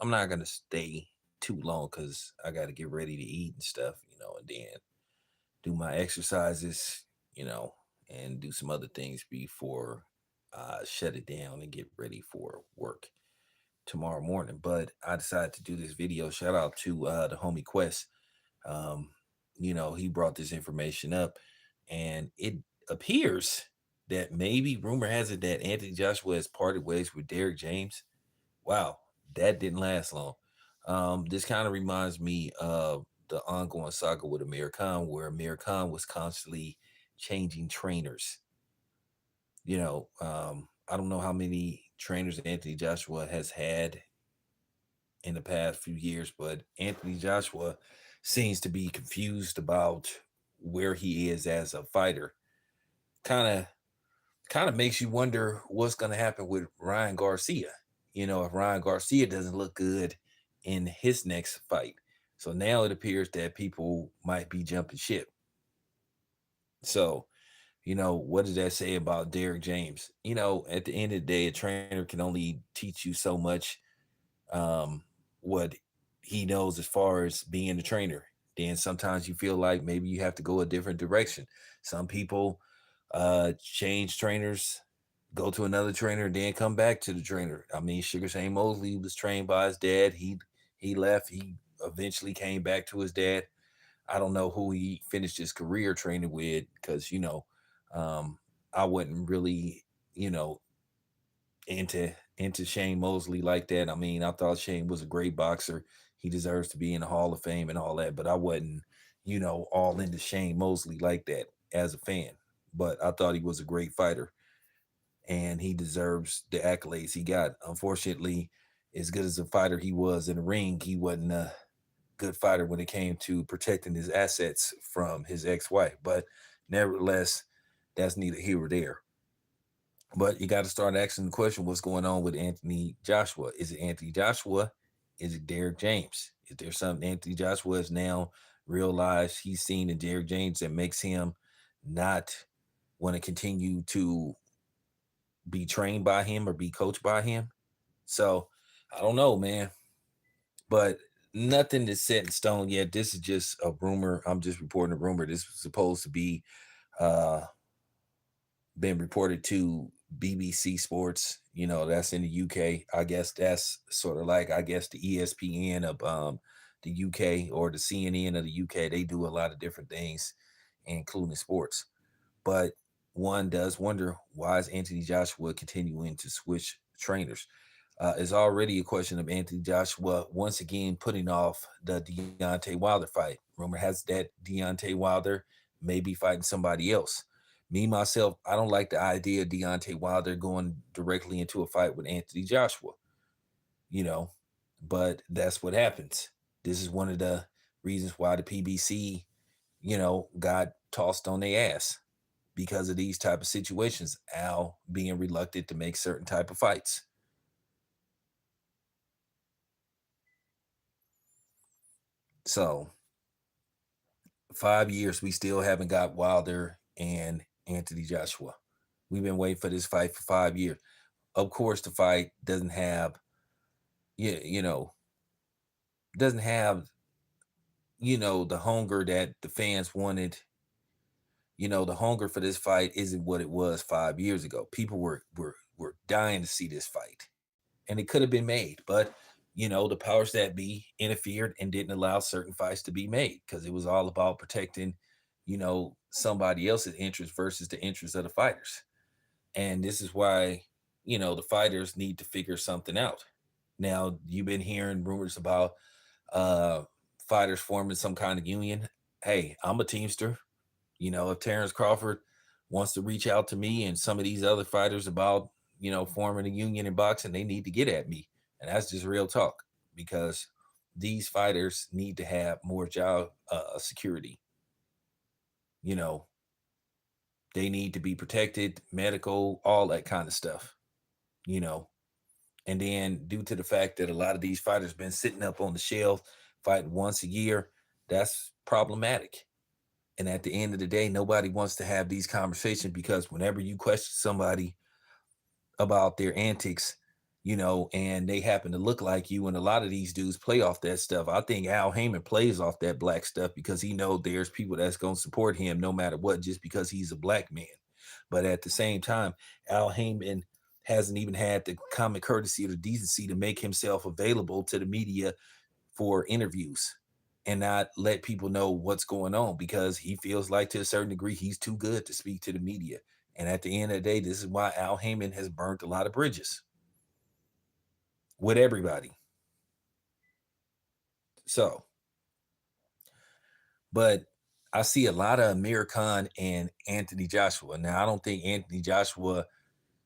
I'm not gonna stay too long because I got to get ready to eat and stuff, and then do my exercises, and do some other things before I shut it down and get ready for work tomorrow morning. But I decided to do this video. Shout out to the homie Quest. Um, he brought this information up, and it appears that maybe rumor has it that Anthony Joshua has parted ways with Derrick James. Wow, that didn't last long. This kind of reminds me of the ongoing saga with Amir Khan, where Amir Khan was constantly changing trainers. I don't know how many trainers Anthony Joshua has had in the past few years, but Anthony Joshua seems to be confused about where he is as a fighter. Kind of makes you wonder what's going to happen with Ryan Garcia. If Ryan Garcia doesn't look good in his next fight. So now it appears that people might be jumping ship. So, what does that say about Derrick James? At the end of the day, a trainer can only teach you so much what he knows as far as being a trainer. Then sometimes you feel like maybe you have to go a different direction. Some people change trainers, go to another trainer, then come back to the trainer. I mean, Sugar Shane Mosley was trained by his dad. He left. He eventually came back to his dad. I don't know who he finished his career training with because um, I wasn't really you know into Shane Mosley like that. I mean, I thought Shane was a great boxer. He deserves to be in the Hall of Fame and all that, but I wasn't all into Shane Mosley like that as a fan. But I thought he was a great fighter and he deserves the accolades he got. Unfortunately, as good as a fighter he was in the ring, he wasn't a good fighter when it came to protecting his assets from his ex-wife. But nevertheless, that's neither here or there. But you got to start asking the question, what's going on with Anthony Joshua? Is it Anthony Joshua? Is it Derrick James? Is there something Anthony Joshua has now realized he's seen in Derrick James that makes him not want to continue to be trained by him or be coached by him? So I don't know, man. But nothing is set in stone yet. This is just a rumor. I'm just reporting a rumor. This was supposed to be uh been reported to BBC Sports. That's in the UK. I guess that's sort of like, I guess, the ESPN of the UK, or the CNN of the UK. They do a lot of different things, including sports. But one does wonder, why is Anthony Joshua continuing to switch trainers? It's already a question of Anthony Joshua once again putting off the Deontay Wilder fight. Rumor has that Deontay Wilder may be fighting somebody else. Me, myself, I don't like the idea of Deontay Wilder going directly into a fight with Anthony Joshua, you know, but that's what happens. This is one of the reasons why the PBC, got tossed on their ass because of these type of situations. Al being reluctant to make certain type of fights. So 5 years, we still haven't got Wilder and Anthony Joshua. We've been waiting for this fight for 5 years. Of course, the fight doesn't have, you, you know, doesn't have, the hunger that the fans wanted. The hunger for this fight isn't what it was 5 years ago. People were dying to see this fight, and it could have been made, but the powers that be interfered and didn't allow certain fights to be made because it was all about protecting, somebody else's interest versus the interest of the fighters. And this is why, the fighters need to figure something out. Now, you've been hearing rumors about uh fighters forming some kind of union. Hey, I'm a teamster. If Terrence Crawford wants to reach out to me and some of these other fighters about, forming a union in boxing, they need to get at me. And that's just real talk because these fighters need to have more job security. You know, they need to be protected, medical, all that kind of stuff, you know. And then due to the fact that a lot of these fighters been sitting up on the shelf fighting once a year, that's problematic. And at the end of the day, nobody wants to have these conversations because whenever you question somebody about their antics, and they happen to look like you. And a lot of these dudes play off that stuff. I think Al Heyman plays off that black stuff because he know there's people that's going to support him no matter what, just because he's a black man. But at the same time, Al Heyman hasn't even had the common courtesy or the decency to make himself available to the media for interviews and not let people know what's going on, because he feels like to a certain degree he's too good to speak to the media. And at the end of the day, this is why Al Heyman has burnt a lot of bridges with everybody. So, but I see a lot of Amir Khan and Anthony Joshua. Now, I don't think Anthony Joshua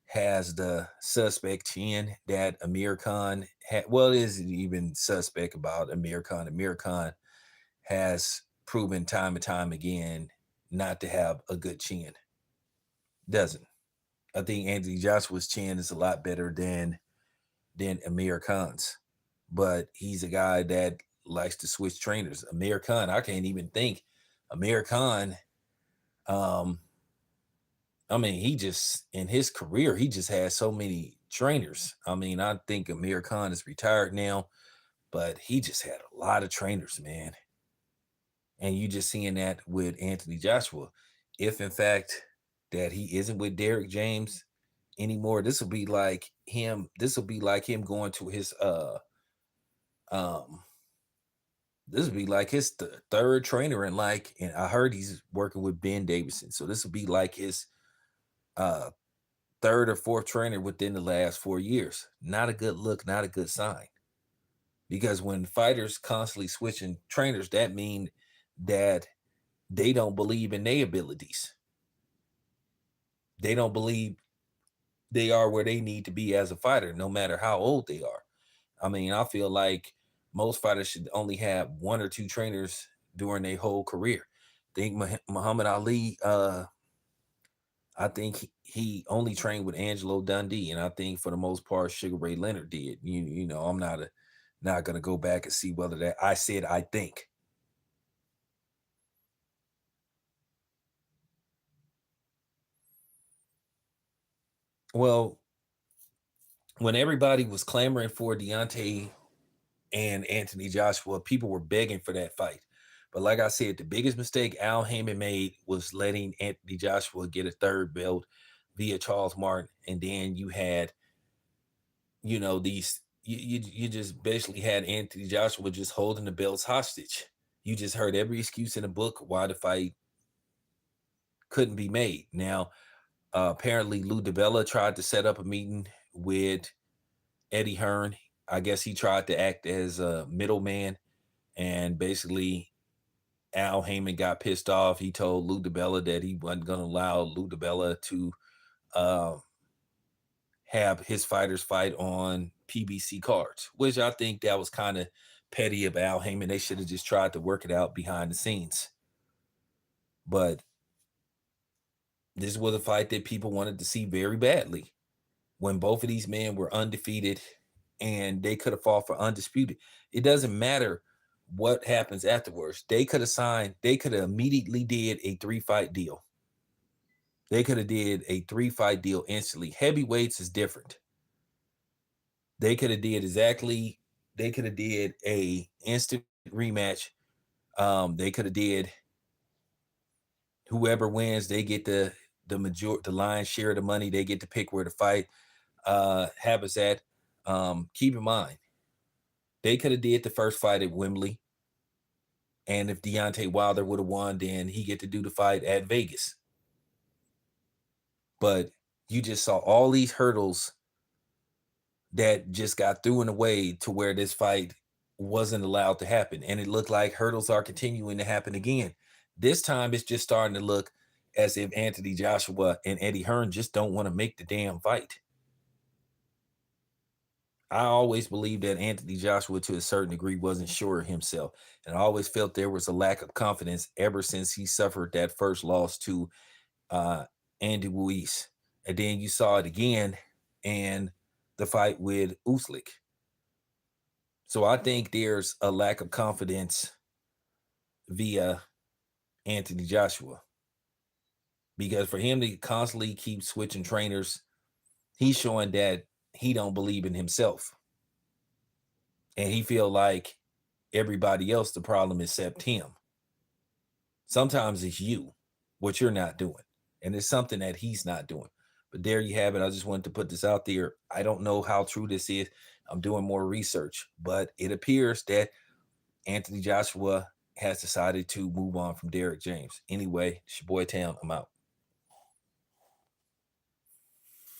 has the suspect chin that Amir Khan had. Well, it isn't even suspect about Amir Khan. Amir Khan has proven time and time again not to have a good chin. Doesn't. I think Anthony Joshua's chin is a lot better than Amir Khan's, but he's a guy that likes to switch trainers. Amir Khan, I can't even think. Amir Khan, um, I mean, he just in his career, he just has so many trainers. I mean, I think Amir Khan is retired now, but he just had a lot of trainers, man. And you just seeing that with Anthony Joshua. If in fact that he isn't with Derrick James anymore, this will be like him going to his um this would be like his third trainer, and I heard he's working with Ben Davidson. So this would be like his uh third or fourth trainer within the last 4 years. Not a good look, not a good sign. Because when fighters constantly switching trainers, that mean that they don't believe in their abilities. They don't believe they are where they need to be as a fighter, no matter how old they are. I mean, I feel like most fighters should only have one or two trainers during their whole career. I think Muhammad Ali, I think he only trained with Angelo Dundee, and I think for the most part, Sugar Ray Leonard did. I'm not gonna go back and see whether that I said I think. Well, when everybody was clamoring for Deontay and Anthony Joshua, people were begging for that fight. But like I said, the biggest mistake Al Heyman made was letting Anthony Joshua get a third belt via Charles Martin, and then you had, these you just basically had Anthony Joshua just holding the belts hostage. You just heard every excuse in the book why the fight couldn't be made. Now, apparently, Lou DiBella tried to set up a meeting with Eddie Hearn. I guess he tried to act as a middleman, and basically Al Heyman got pissed off. He told Lou DiBella that he wasn't going to allow Lou DiBella to uh, have his fighters fight on PBC cards, which I think that was kind of petty of Al Heyman. They should have just tried to work it out behind the scenes. But this was a fight that people wanted to see very badly, when both of these men were undefeated and they could have fought for undisputed. It doesn't matter what happens afterwards. They could have immediately did a 3-fight deal. They could have did a 3-fight deal instantly. Heavyweights is different. They could have did exactly, they could have did a instant rematch. They could have did whoever wins, they get the lion's share of the money. They get to pick where to fight. Happens at keep in mind, they could have did the first fight at Wembley. And if Deontay Wilder would have won, then he get to do the fight at Vegas. But you just saw all these hurdles that just got thrown away to where this fight wasn't allowed to happen. And it looked like hurdles are continuing to happen again. This time it's just starting to look as if Anthony Joshua and Eddie Hearn just don't want to make the damn fight. I always believed that Anthony Joshua, to a certain degree, wasn't sure of himself. And I always felt there was a lack of confidence ever since he suffered that first loss to uh, Andy Ruiz. And then you saw it again in the fight with Uslik. So I think there's a lack of confidence via Anthony Joshua, because for him to constantly keep switching trainers, he's showing that he don't believe in himself. And he feel like everybody else the problem except him. Sometimes it's you, what you're not doing. And it's something that he's not doing. But there you have it. I just wanted to put this out there. I don't know how true this is. I'm doing more research, but it appears that Anthony Joshua has decided to move on from Derrick James. Anyway, it's your boy Tam. I'm out.